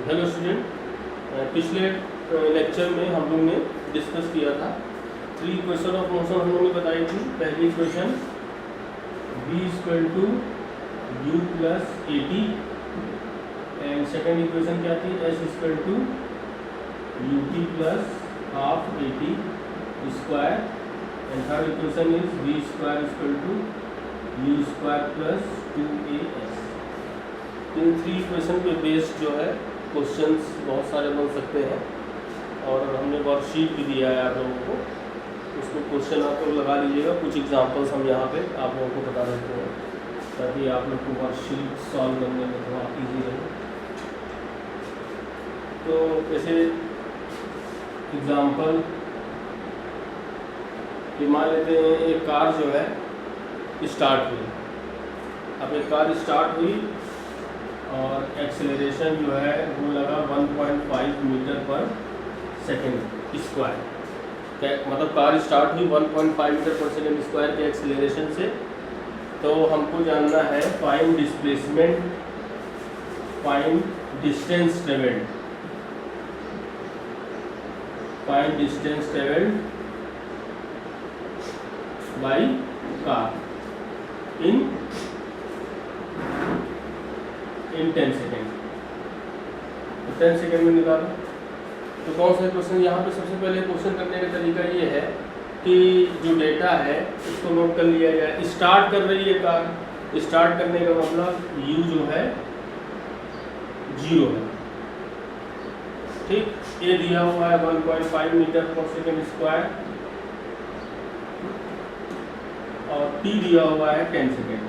Hello student, पिछले lecture में हम लोग ने डिस्कस किया था 3 इक्वेशन ऑफ मोशन हम लोग ने बताई थी। पहली equation v = u + at and second equation क्या थी, s = ut + ½ at square and third equation is v² = u² + 2as। In 3 equation पे बेस्ड जो है क्वेश्चंस बहुत सारे बन सकते हैं और हमने वर्कशीट भी दिया है आप लोगों को, उसमें क्वेश्चन आप लोग लगा लीजिएगा। कुछ एग्जांपल्स हम यहाँ पे आप लोगों को बता देते हैं ताकि आप लोग को वर्कशीट सॉल्व करने में थोड़ा ईजी रहे। तो ऐसे एग्जांपल ये मान लेते हैं, एक कार जो है स्टार्ट हुई। अब एक कार स्टार्ट हुई और एक्सेलरेशन जो है वो लगा 1.5 मीटर पर सेकेंड स्क्वायर। मतलब कार स्टार्ट हुई 1.5 मीटर पर सेकेंड स्क्वायर के एक्सेलरेशन से। तो हमको जानना है find displacement, find distance travelled, find distance travelled by car in 10 second. तो 10 सेकेंड में निकालो। तो कौन सा क्वेश्चन यहाँ पे सबसे पहले क्वेश्चन करने का तरीका ये है कि जो डेटा है उसको नोट कर लिया जाए। स्टार्ट कर रही है कार, स्टार्ट करने का मतलब u जो है 0 है, ठीक। a दिया हुआ है 1.5 मीटर पर सेकेंड स्क्वायर और t दिया हुआ है 10 सेकेंड।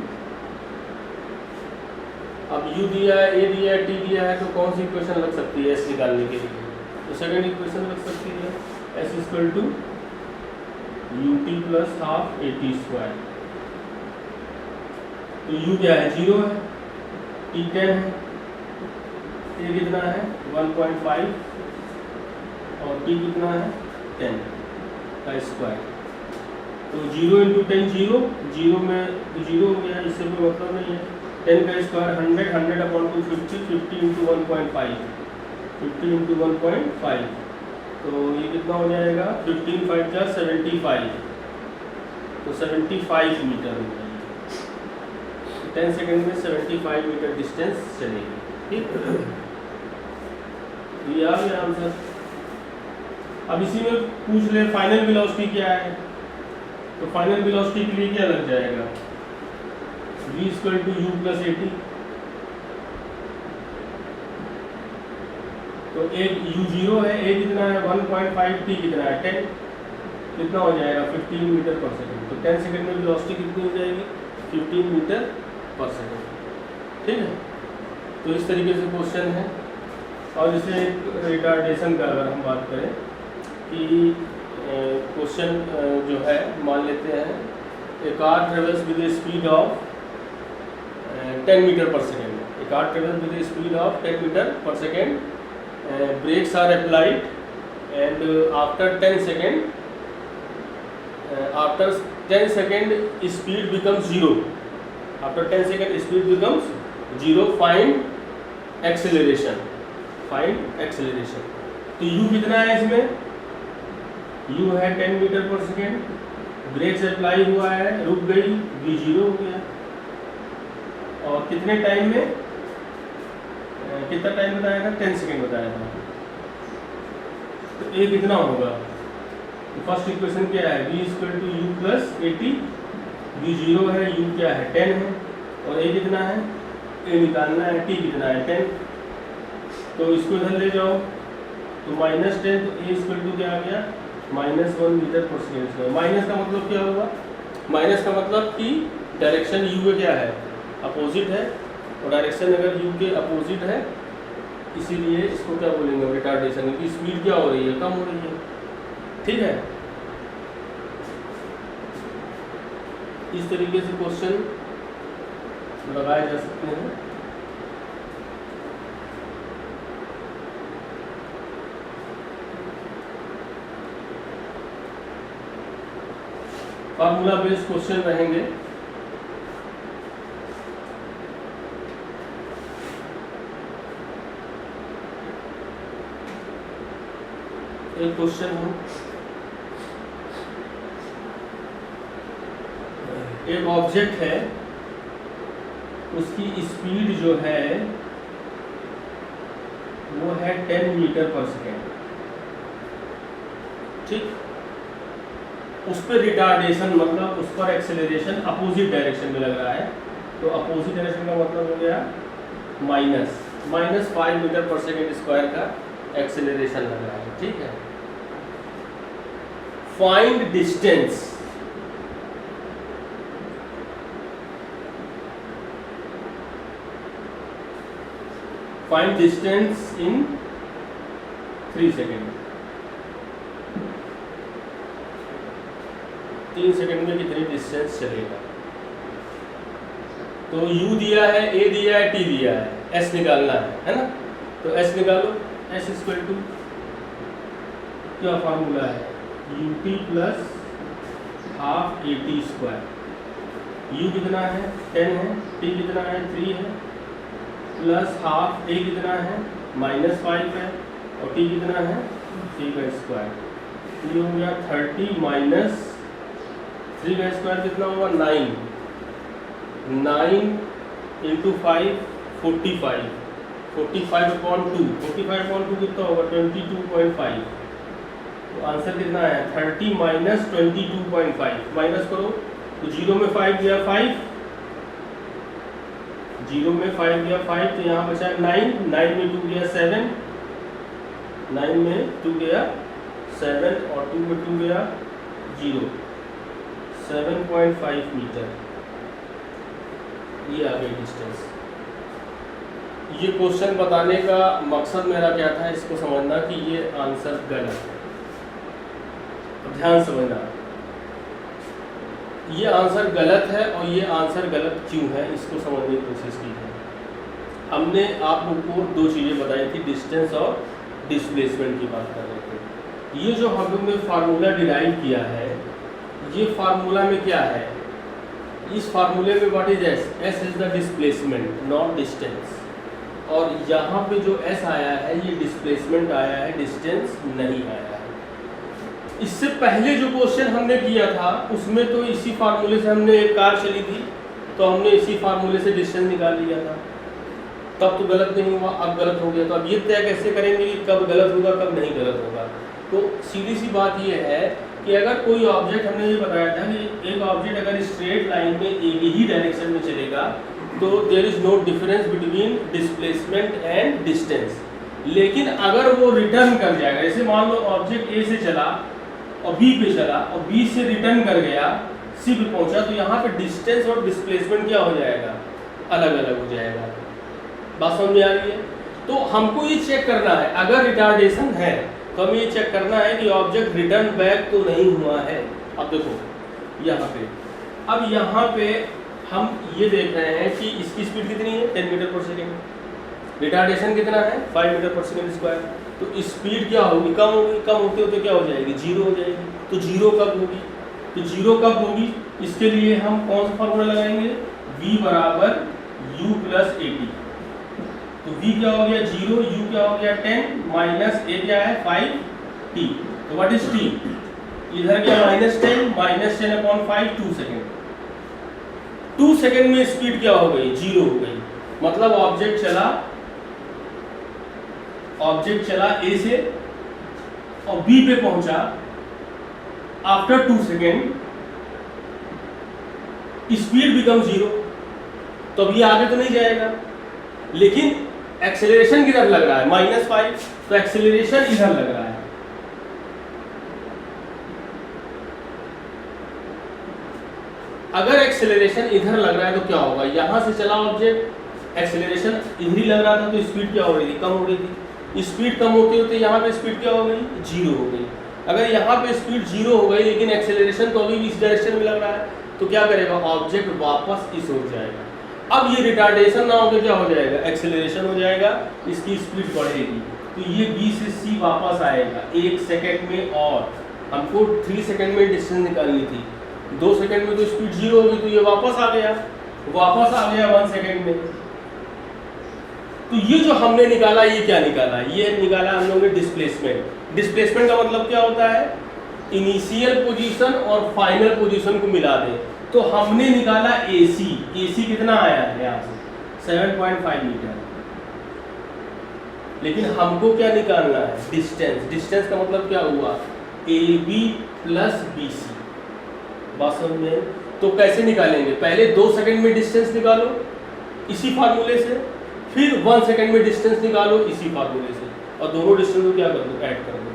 अब u दिया है, a दिया है, t दिया है, तो कौन सी इक्वेशन लग सकती है s निकालने के लिए? तो सेकेंड इक्वेशन लग सकती है s = ut + ½ at²। तो u क्या है, 0 है, t 10 है, a कितना है 1.5 और t कितना है 10 का स्क्वायर। तो 0 × 10 0, 0 में 0 हो गया, इससे कोई मतलब नहीं है। 10 का स्क्वायर 100, 100/250, 50 × 1.5, 50 × 1.5। तो ये कितना हो जाएगा, 15 × 5 = 75, तो 75 मीटर हो जाएगी। 10 सेकेंड में 75 मीटर डिस्टेंस चलेगी, ठीक। ये आ गया आंसर। अब इसी में पूछ ले फाइनल वेलोसिटी क्या है। तो फाइनल वेलोसिटी के लिए क्या लग जाएगा, v = u + at। तो एक u 0 है, a कितना है 1.5, t कितना है 10, कितना हो जाएगा 15 मीटर पर सेकेंड। तो 10 सेकेंड में वेलोसिटी कितनी हो जाएगी, 15 मीटर पर सेकेंड, ठीक है। तो इस तरीके से क्वेश्चन है। और जैसे रिटार्डेशन का अगर हम बात करें कि क्वेश्चन जो है मान लेते हैं, a car travels with a speed of 10 metre per second. A car travels with a speed of 10 metre per second, brakes are applied and after 10 second speed becomes 0, after 10 second speed becomes 0, find acceleration, find acceleration। तो u कितना है इसमें, u है 10 metre per second, breaks apply हुआ है, रुक गई, v 0 हो गया। और कितने टाइम में, कितना टाइम बताया था, 10 सेकेंड बताया था। तो a कितना होगा, तो फर्स्ट इक्वेशन क्या है, v = u + at, v 0 है, u क्या है 10 है और a कितना है, a निकालना है, t कितना है 10। तो इसको इधर ले जाओ तो -10, तो a = क्या आ गया -1 मीटर पर सेकेंड। माइनस का मतलब क्या हुआ, माइनस का मतलब कि डायरेक्शन u में क्या है, अपोजिट है, और डायरेक्शन अगर u के अपोजिट है इसीलिए इसको क्या बोलेंगे, रिटार्डेशन की स्पीड क्या हो रही है, कम हो रही है, ठीक है। इस तरीके से क्वेश्चन लगाए जा सकते हैं। फार्मूला बेस्ड क्वेश्चन रहेंगे। एक क्वेश्चन है, एक ऑब्जेक्ट है, उसकी स्पीड जो है वो है 10 मीटर पर सेकेंड, ठीक। उस पर रिटार्डेशन मतलब उस पर एक्सेलरेशन अपोजिट डायरेक्शन में लग रहा है, तो अपोजिट डायरेक्शन का मतलब हो गया -5 मीटर पर सेकेंड स्क्वायर का एक्सेलरेशन लग रहा है, ठीक है। Find distance, find distance in 3 second. 3 second में कितनी डिस्टेंस चलेगा। तो u दिया है, a दिया है, t दिया है, s निकालना है ना। तो s निकालो, s इक्वल टू क्या फार्मूला है, ut plus half at square. u कितना है 10 है, t कितना है 3 है, प्लस हाफ a कितना है -5 है, और t कितना है 3 का स्क्वायर। ये हो गया 30 माइनस 3 का स्क्वायर कितना होगा 9 इंटू 5 45, 45/2, 45/2 कितना होगा 22.5। तो आंसर कितना है 30 माइनस 22.5, माइनस करो तो 0 में 5 गया 5, 0 में 5 गया 5, तो यहाँ बचा 9 में 2 गया 7, 9 में 2 गया 7 और 2 में 2 गया 0, 7.5 मीटर। ये आ गई डिस्टेंस। ये क्वेश्चन बताने का मकसद मेरा क्या था, इसको समझना कि ये आंसर गलत है। तो ध्यान समझना, ये आंसर गलत है और ये आंसर गलत क्यों है इसको समझने की कोशिश की है। हमने आप लोगों को 2 चीज़ें बताई थी, डिस्टेंस और डिस्प्लेसमेंट की बात कर रहे थे। ये जो हम लोग ने फार्मूला डिराइव किया है, ये फार्मूला में क्या है, इस फार्मूले में what is S, S is the displacement not distance. और यहाँ पे जो एस आया है ये डिस्प्लेसमेंट आया है, डिस्टेंस नहीं आया है। इससे पहले जो क्वेश्चन हमने किया था उसमें तो इसी फार्मूले से हमने एक कार चली थी, तो हमने इसी फार्मूले से डिस्टेंस निकाल लिया था, तब तो गलत नहीं हुआ, अब गलत हो गया। तो अब ये तय कैसे करेंगे कि कब गलत होगा कब नहीं गलत होगा। तो सीधी सी बात ये है कि अगर कोई ऑब्जेक्ट, हमने ये बताया था कि एक ऑब्जेक्ट अगर स्ट्रेट लाइन में एक ही डायरेक्शन में चलेगा तो there is no difference between displacement and distance. लेकिन अगर वो रिटर्न कर जाएगा, जैसे मान लो ऑब्जेक्ट ए से चला और बी पे चला और बी से रिटर्न कर गया, सी पे पहुंचा, तो यहाँ पे डिस्टेंस और डिस्प्लेसमेंट क्या हो जाएगा, अलग अलग हो जाएगा। बात समझ में आ रही है। तो हमको ये चेक करना है, अगर रिटार्डेशन है तो हमें ये चेक करना है कि ऑब्जेक्ट रिटर्न बैक तो नहीं हुआ है। अब देखो यहाँ पे, अब यहाँ पे हम ये देख रहे हैं कि इसकी स्पीड कितनी है 10 मीटर पर सेकेंड, रिटार्डेशन कितना है 5 मीटर पर सेकेंड स्क्वायर। तो स्पीड क्या होगी, कम होगी, कम होते होते क्या हो जाएगी 0 हो जाएगी। तो 0 कब होगी, तो 0 कब होगी, इसके लिए हम कौन सा फॉर्मूला लगाएंगे, v बराबर u प्लस at। तो v क्या हो गया 0, u क्या हो गया 10, माइनस a क्या है 5t। तो व्हाट इज t, इधर क्या -10, -10/5 2 सेकेंड। 2 सेकेंड में स्पीड क्या हो गई 0 हो गई। मतलब ऑब्जेक्ट चला a से और b पे पहुंचा आफ्टर 2 सेकेंड, स्पीड बिकम 0। तो अब ये आगे तो नहीं जाएगा, लेकिन एक्सेलरेशन किधर लग रहा है -5, तो एक्सेलरेशन इधर लग रहा है। अगर एक्सेलरेशन इधर लग रहा है तो क्या होगा, यहां से चला ऑब्जेक्ट, एक्सेलरेशन इधर ही लग रहा था तो स्पीड क्या हो रही थी, कम हो रही थी। स्पीड कम होते होते यहाँ पे स्पीड क्या हो गई 0 हो गई। अगर यहाँ पे स्पीड 0 हो गई लेकिन एक्सेलरेशन तो अभी भी इस डायरेक्शन में लग रहा है, तो क्या करेगा ऑब्जेक्ट वापस इस ओर जाएगा। अब ये रिटार्डेशन ना होकर क्या हो जाएगा, एक्सेलरेशन हो जाएगा, इसकी स्पीड बढ़ेगी। तो ये B से C वापस आएगा 1 सेकेंड में, और हमको 3 सेकेंड में डिस्टेंस निकालनी थी, 2 सेकेंड में तो स्पीड 0 होगी, तो ये वापस आ गया 1 सेकेंड में। तो ये जो हमने निकाला, ये क्या निकाला, ये निकाला हम लोगों ने डिस्प्लेसमेंट। डिस्प्लेसमेंट का मतलब क्या होता है, इनिशियल पोजीशन और फाइनल पोजीशन को मिला दें। तो हमने निकाला AC, AC कितना आया है यहाँ से 7.5 मीटर, लेकिन हमको क्या निकालना है, डिस्टेंस। डिस्टेंस का मतलब क्या हुआ, AB प्लस BC। बात समझ में? तो कैसे निकालेंगे, पहले 2 सेकंड में डिस्टेंस निकालो इसी फार्मूले से, फिर 1 सेकंड में डिस्टेंस निकालो इसी फार्मूले से, और दोनों डिस्टेंस को क्या कर दो, ऐड कर दो।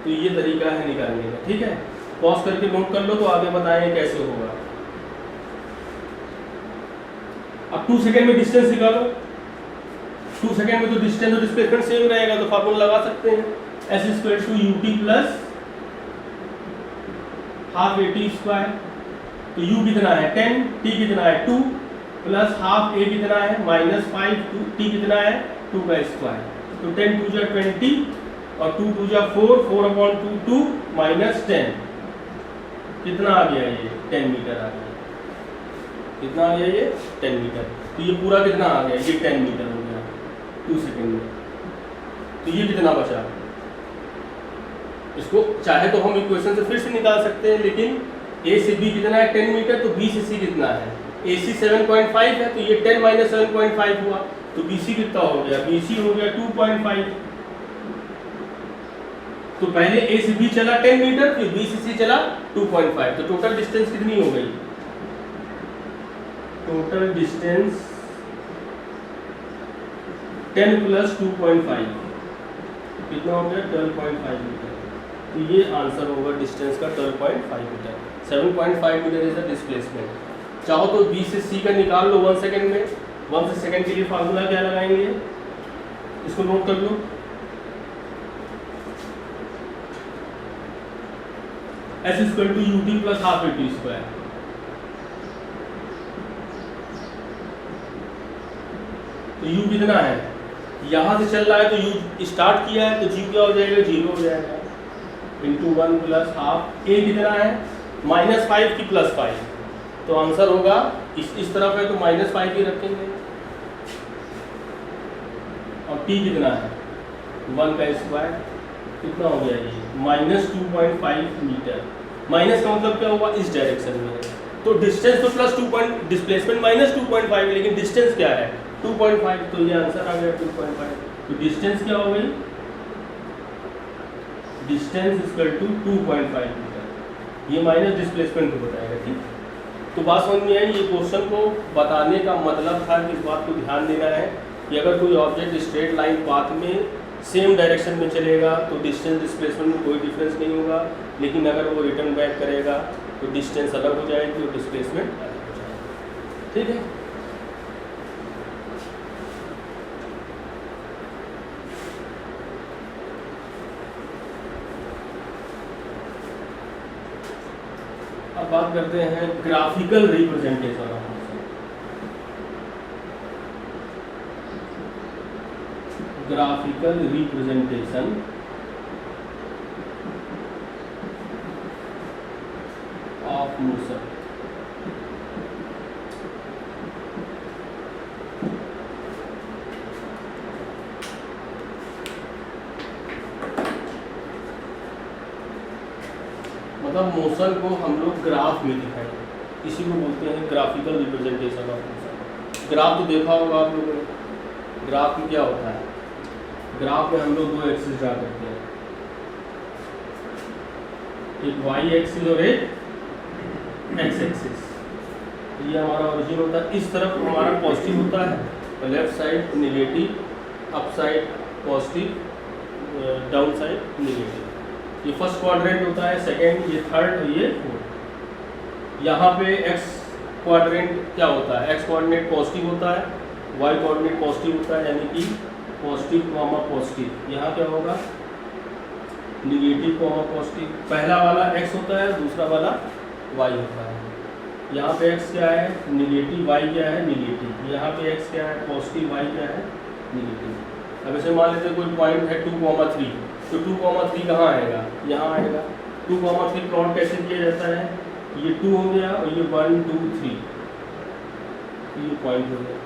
तो ये तरीका है निकालने का, ठीक है। पॉज करके नोट कर लो, तो आगे बताएंगे कैसे होगा। अब 2 सेकंड में डिस्टेंस निकालो, 2 सेकंड में तो डिस्टेंस और डिस्प्लेसमेंट सेम रहेगा, तो फार्मूला लगा सकते हैं, s² ut plus half at²। तो u कितना है 10, t कितना है 2, प्लस हाफ a कितना है -5, t कितना है 2 का स्क्वायर। तो 10 2 जा 20 और 2 2 जा 4, 4/2 2 -10, कितना आ गया ये 10 मीटर आ गया। कितना आ गया ये 10 मीटर। तो ये पूरा कितना आ गया, ये 10 मीटर हो गया 2 सेकंड में। तो ये कितना बचा, इसको चाहे तो हम इक्वेशन से फिर से निकाल सकते हैं, लेकिन A से B कितना है 10 मीटर, तो B से C कितना है, AC 7.5 है, तो ये 10 - 7.5 हुआ, तो BC कितना हो गया, BC हो गया 2.5। तो पहले A से B चला 10 मीटर, फिर B से C चला 2.5, तो टोटल डिस्टेंस कितनी हो गई, टोटल डिस्टेंस 10 प्लस 2.5 कितना हो गया 12.5 मीटर। तो ये आंसर होगा डिस्टेंस का 12.5 metre. 7.5 metre is the displacement. चाहो तो B से C का निकाल लो 1 सेकंड में। 1 सेकंड के लिए फार्मूला क्या लगाएंगे, इसको नोट कर लो, s² ut plus half at²। तो u कितना है, यहाँ से चल रहा है तो u स्टार्ट किया है, तो g क्या हो जाएगा, 0 हो जाएगा, इंटू 1 प्लस हाफ। a कितना है -5 की +5, तो आंसर होगा इस तरफ है तो -5 ही रखेंगे। और t कितना है 1 का स्क्वायर, कितना हो गया ये -2.5 मीटर। माइनस का मतलब क्या हुआ, इस डायरेक्शन में है, तो डिस्टेंस तो +2 डिस्प्लेसमेंट -2.5, लेकिन डिस्टेंस क्या है 2.5, तो ये आंसर आ गया 2.5। तो डिस्टेंस क्या हो गई, डिस्टेंस इक्वल टू 2.5 मीटर। ये माइनस डिस्प्लेसमेंट को बताएगा, ठीक। तो बात समझ में आई। ये क्वेश्चन को बताने का मतलब था कि इस बात को ध्यान देना है कि अगर कोई ऑब्जेक्ट स्ट्रेट लाइन पाथ में सेम डायरेक्शन में चलेगा तो डिस्टेंस डिस्प्लेसमेंट में कोई डिफरेंस नहीं होगा, लेकिन अगर वो रिटर्न बैक करेगा तो डिस्टेंस अलग हो जाएगी और डिस्प्लेसमेंट अलग हो जाएगा, ठीक है। अब बात करते हैं graphical representation of motion. Graphical representation of motion. मतलब मोशन को हम लोग ग्राफ में दिखाएंगे, इसी को बोलते हैं graphical representation of motion. Graph तो देखा होगा आप लोगों ने, ग्राफ में क्या होता है, ग्राफ में हम लोग 2 एक्सिस ड्रा करते हैं, एक वाई एक्सिस और एक एक्स एक्सिस। ये हमारा ओरिजिन होता है, इस तरफ हमारा पॉजिटिव होता है, तो left side negative, up side positive, down side negative. ये फर्स्ट क्वाड्रेंट होता है, सेकंड, ये थर्ड और ये फोर्थ। यहाँ पे एक्स क्वाड्रेंट क्या होता है, एक्स कोऑर्डिनेट पॉजिटिव होता है, वाई कोऑर्डिनेट पॉजिटिव होता है, यानी कि पॉजिटिव कॉमा पॉजिटिव। यहाँ क्या होगा निगेटिव कॉमा पॉजिटिव। पहला वाला एक्स होता है, दूसरा वाला वाई होता है। यहाँ पे एक्स क्या है निगेटिव, वाई क्या है निगेटिव। यहाँ पे एक्स क्या है पॉजिटिव, वाई क्या है निगेटिव। अब ऐसे मान लेते कोई पॉइंट है 2,3, तो 2,3 कहाँ आएगा, यहाँ आएगा। 2,3 प्लॉट कैसे किया जाता है, ये 2 हो गया और ये 1 2 3, ये पॉइंट हो गया।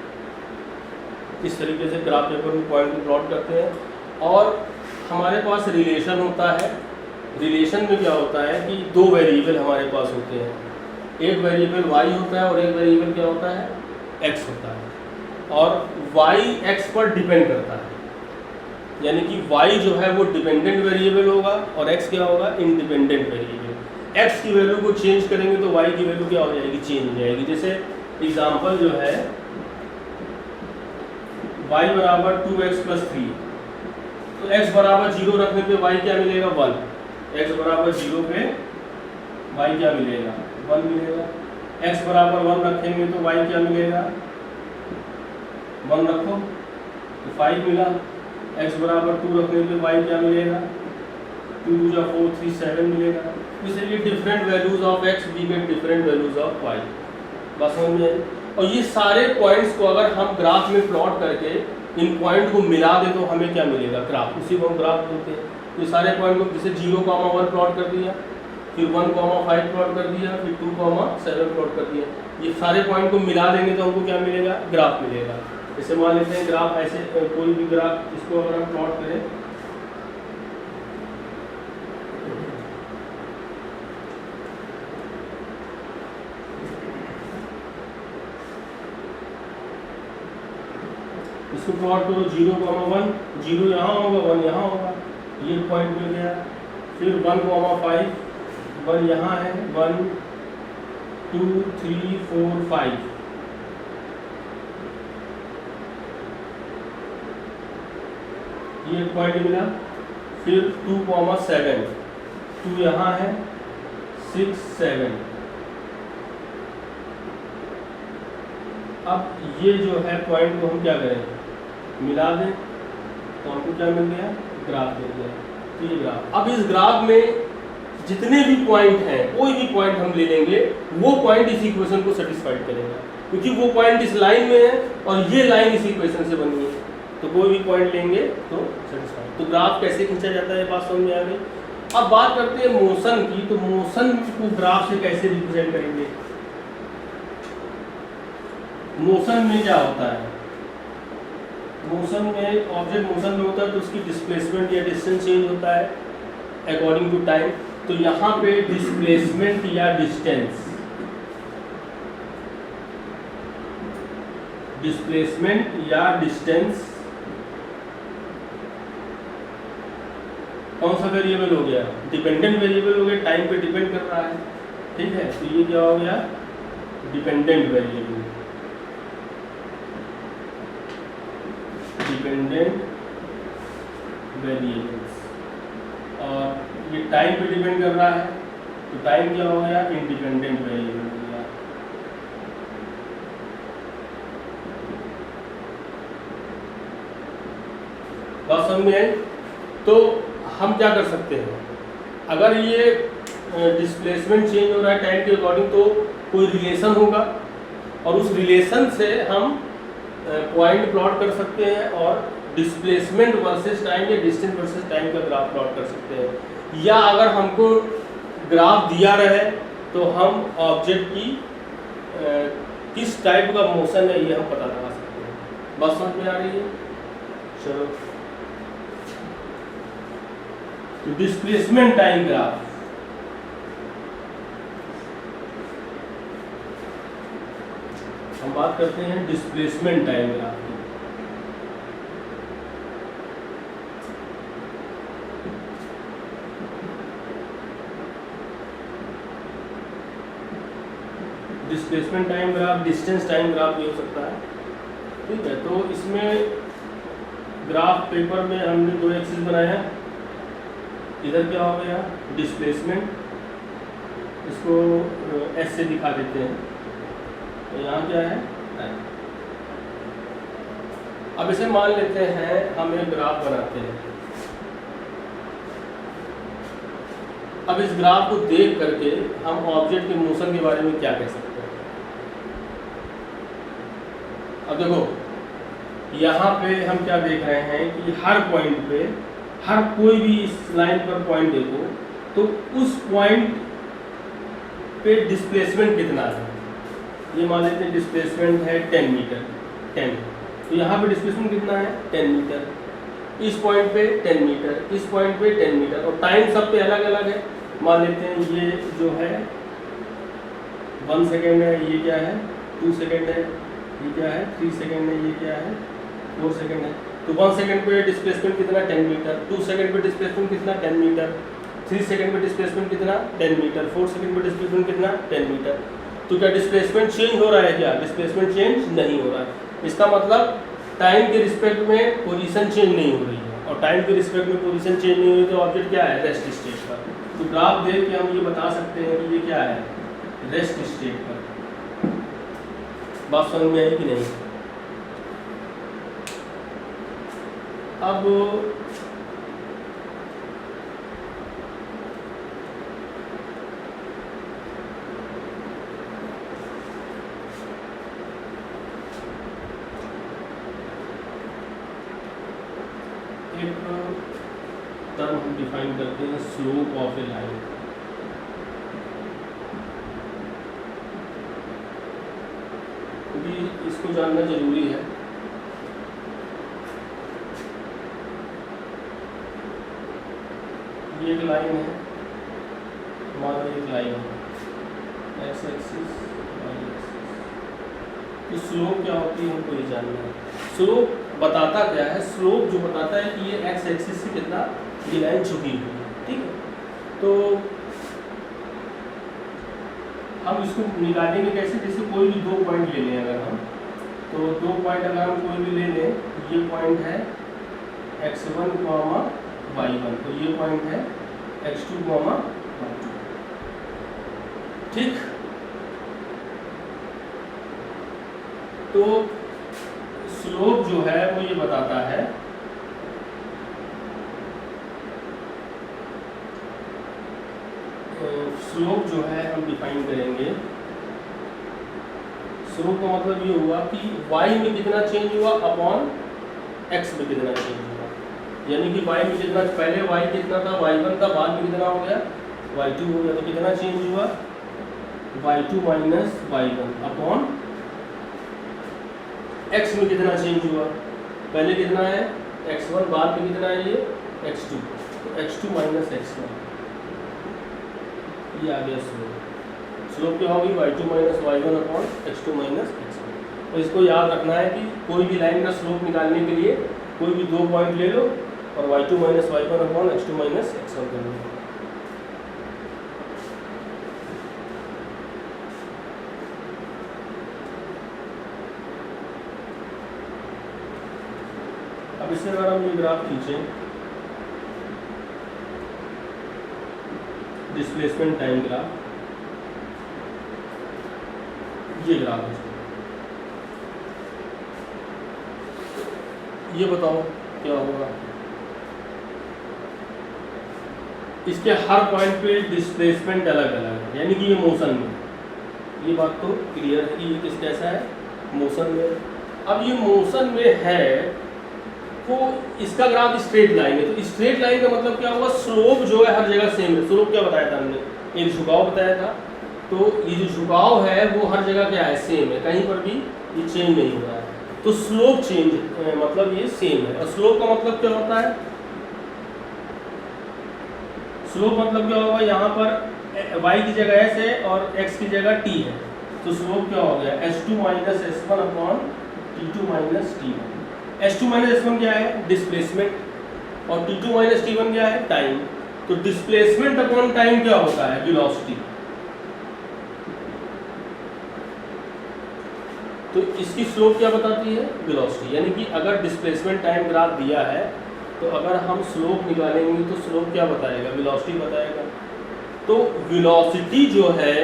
इस तरीके से ग्राफ पेपर में पॉइंट को प्लॉट करते हैं। और हमारे पास रिलेशन होता है। रिलेशन में क्या होता है कि दो वेरिएबल हमारे पास होते हैं, एक वेरिएबल y होता है और एक वेरिएबल क्या होता है, x होता है, और y x पर डिपेंड करता है, यानी कि y जो है वो डिपेंडेंट वेरिएबल होगा और x क्या होगा, इंडिपेंडेंट वेरिएबल। x की वैल्यू को चेंज करेंगे तो y की वैल्यू क्या हो जाएगी, चेंज हो जाएगी। जैसे एग्जांपल जो है y बराबर 2x + 3, तो x बराबर 0 रखने पे y क्या मिलेगा, 1। x बराबर 0 पे y क्या मिलेगा, 1 मिलेगा। x बराबर 1 रखेंगे तो y क्या मिलेगा, 1 रखो तो 5 मिला। x बराबर 2 रखने पे y क्या मिलेगा, 2 × 4 3 7 मिलेगा। इसलिए different values of x we get different values of y। बस समझ में आई। और ये सारे पॉइंट्स को अगर हम ग्राफ में प्लॉट करके इन पॉइंट को मिला दें तो हमें क्या मिलेगा, ग्राफ। उसी को हम ग्राफ बोलते हैं। तो सारे पॉइंट को जैसे 0,1 प्लॉट कर दिया, फिर 1,5 प्लॉट कर दिया, फिर 2,7 प्लॉट कर दिया, ये सारे पॉइंट को मिला देंगे तो हमको क्या मिलेगा, ग्राफ मिलेगा। जैसे मान लेते हैं ग्राफ ऐसे, कोई भी ग्राफ इसको अगर हम प्लॉट करें, इसको प्लॉट करो 0,1, 0 यहाँ होगा, 1 यहाँ होगा, ये पॉइंट मिल गया। फिर 1,5, 1 यहाँ है, 1 2 3 4 5, ये पॉइंट मिला। फिर 2,7, 2 यहाँ है, 6 7। अब ये जो है पॉइंट को हम क्या करें, मिला दें तो हमको क्या मिल गया, ग्राफ मिल गया। तो ये ग्राफ, अब इस ग्राफ में जितने भी पॉइंट हैं, कोई भी पॉइंट हम ले लेंगे, वो पॉइंट इस इक्वेशन को सेटिस्फाइड करेगा, क्योंकि वो पॉइंट इस लाइन में है और ये लाइन इस इक्वेशन से बनी है। तो कोई भी पॉइंट लेंगे तो सेटिस्फाइड। तो ग्राफ कैसे खींचा जाता है, बात समझ में आ गई। अब बात करते हैं मोशन की। तो मोशन को ग्राफ से कैसे रिप्रेजेंट करेंगे। मोशन में क्या होता है, मोशन में ऑब्जेक्ट मोशन में होता है तो उसकी डिस्प्लेसमेंट या डिस्टेंस चेंज होता है अकॉर्डिंग टू टाइम। तो यहाँ पे डिस्प्लेसमेंट या डिस्टेंस, डिस्प्लेसमेंट या डिस्टेंस कौन सा वेरिएबल हो गया, डिपेंडेंट वेरिएबल हो गया, टाइम पे डिपेंड कर रहा है, ठीक है। तो ये क्या हो गया, डिपेंडेंट वेरिएबल, डिपेंडेंट वेरिएबल्स। और ये टाइम पे डिपेंड कर रहा है तो टाइम क्या हो गया, इंडिपेंडेंट वेरिएबल हो गया। बात समझ में आई। तो हम क्या कर सकते हैं, अगर ये डिस्प्लेसमेंट चेंज हो रहा है टाइम के अकॉर्डिंग तो कोई रिलेशन होगा और उस रिलेशन से हम पॉइंट प्लॉट कर सकते हैं और डिस्प्लेसमेंट वर्सेस टाइम या डिस्टेंस वर्सेस टाइम का ग्राफ प्लॉट कर सकते हैं। या अगर हमको ग्राफ दिया रहे तो हम ऑब्जेक्ट की किस टाइप का मोशन है ये हम पता लगा सकते हैं। बात समझ में आ रही है। चलो, तो डिस्प्लेसमेंट टाइम ग्राफ, हम बात करते हैं डिस्प्लेसमेंट टाइम ग्राफ की। Displacement time graph, distance time graph भी हो सकता है, ठीक है। तो इसमें ग्राफ पेपर में हमने दो एक्सिस बनाए हैं। इधर क्या हो गया, डिस्प्लेसमेंट, इसको एस से दिखा देते हैं। तो यहाँ क्या है, टाइम। अब इसे मान लेते हैं हम एक ग्राफ बनाते हैं। अब इस ग्राफ को देख करके हम ऑब्जेक्ट के मोशन के बारे में क्या कह सकते हैं। अब देखो, यहाँ पे हम क्या देख रहे हैं कि हर पॉइंट पे, हर कोई भी इस लाइन पर पॉइंट देखो तो उस पॉइंट पे डिस्प्लेसमेंट कितना है। ये मान लेते हैं डिस्प्लेसमेंट है 10 मीटर, 10। तो यहाँ पे डिस्प्लेसमेंट कितना है, 10 मीटर। इस पॉइंट पे 10 मीटर, इस पॉइंट पे 10 मीटर, और टाइम सब पे अलग अलग है। मान लेते हैं ये जो है 1 सेकेंड है, ये क्या है 2 सेकेंड है, ये क्या है 3 सेकेंड है, ये क्या है 4 सेकेंड है। तो 1 सेकेंड पे डिस्प्लेसमेंट कितना 10 मीटर, 2 सेकेंड पे डिस्प्लेसमेंट कितना 10 मीटर, 3 सेकेंड पे डिस्प्लेसमेंट कितना 10 मीटर, 4 सेकेंड पे डिस्प्लेसमेंट कितना 10 मीटर। तो क्या डिस्प्लेसमेंट चेंज हो रहा है? क्या डिस्प्लेसमेंट चेंज नहीं हो रहा है। इसका मतलब टाइम के रिस्पेक्ट में पोजीशन चेंज नहीं हो रही है, और टाइम के रिस्पेक्ट में पोजीशन चेंज नहीं हो रही तो ऑब्जेक्ट क्या है? रेस्ट स्टेट पर। तो ग्राफ देख के हम ये बता सकते हैं कि ये क्या है? रेस्ट स्टेट पर। बात समझ में आई कि नहीं? अब एक टर्म हम डिफाइन करते हैं, स्लोप ऑफ ए लाइन। क्योंकि इसको जानना जरूरी है। ये एक लाइन है, मान लो एक लाइन है, एक्स एक्सिस वाई एक्सिस। तो स्लोप क्या होती है हमको ये जानना है। स्लोप बताता क्या है? स्लोप जो बताता है कि ये एक्स एक्सिस से कितना ये लाइन झुकी हुई है, ठीक है। तो हम इसको निकालेंगे कैसे? जैसे कोई भी 2 पॉइंट ले लें अगर हम, तो 2 पॉइंट अगर हम कोई भी ले लें, ये पॉइंट है x1, y1, तो ये पॉइंट है x2, y2, ठीक। तो स्लोप जो है वो ये बताता है स्लोप जो है हम डिफाइन करेंगे। स्लोप का मतलब ये हुआ कि y में कितना चेंज हुआ अपॉन x में कितना चेंज हुआ। यानी कि y में कितना, पहले y कितना था y1 था, बाद में कितना हो गया y2 हो गया। तो कितना चेंज हुआ y2 minus y1 upon x में कितना चेंज हुआ। पहले कितना है x1, बाद में कितना है ये x2, तो x2 माइनस x1, ये आ गया स्लोप। स्लोप क्या होगी y2 minus y1 upon x2 minus x1। तो इसको याद रखना है कि कोई भी लाइन का स्लोप निकालने के लिए कोई भी 2 पॉइंट ले लो और y2 minus y1 upon x2 minus x1 कर लो। अब इससे अगर हम ये ग्राफ खींचें, डिस्प्लेसमेंट टाइम ग्राफ, ये ग्राफ है, ये बताओ क्या होगा। इसके हर पॉइंट पे डिस्प्लेसमेंट अलग अलग है, यानी कि ये मोशन में, ये बात तो क्लियर है कि ये किस कैसा है, मोशन में। अब ये मोशन में है तो इसका ग्राफ स्ट्रेट लाइन है, तो स्ट्रेट लाइन का मतलब क्या हुआ, स्लोप जो है हर जगह सेम है। स्लोप क्या बताया था हमने, एक झुकाव बताया था, तो ये जो झुकाव है वो हर जगह क्या है, सेम है, कहीं पर भी ये चेंज नहीं हो रहा है। तो स्लोप चेंज मतलब ये सेम है। और स्लोप का मतलब क्या होता है, स्लोप मतलब क्या होगा, यहाँ पर y की जगह s है और x की जगह t है, तो स्लोप क्या हो गया s2 minus s1 upon t2 minus t1। s2 minus s1 क्या है, डिस्प्लेसमेंट, और t2 माइनस t1 क्या है, टाइम। तो डिस्प्लेसमेंट अपॉन टाइम क्या होता है, वेलोसिटी। तो इसकी स्लोप क्या बताती है, वेलोसिटी। यानी कि अगर डिस्प्लेसमेंट टाइम ग्राफ दिया है तो अगर हम स्लोप निकालेंगे तो स्लोप क्या बताएगा, वेलोसिटी बताएगा। तो वेलोसिटी जो है,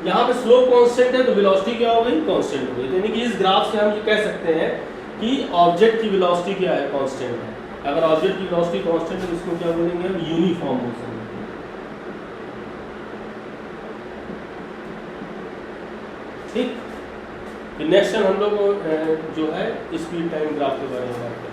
यहाँ पे स्लोप कांस्टेंट है तो वेलोसिटी क्या हो गई, कांस्टेंट हो गई। तो यानी कि इस ग्राफ से हम ये कह सकते हैं कि ऑब्जेक्ट की वेलोसिटी क्या है, कांस्टेंट है। अगर ऑब्जेक्ट की वेलोसिटी कांस्टेंट है तो इसको क्या बोलेंगे हम, यूनिफॉर्म मोशन। ठीक, नेक्स्ट टाइम हम लोग जो है स्पीड टाइम ग्राफ के बारे में बात करेंगे।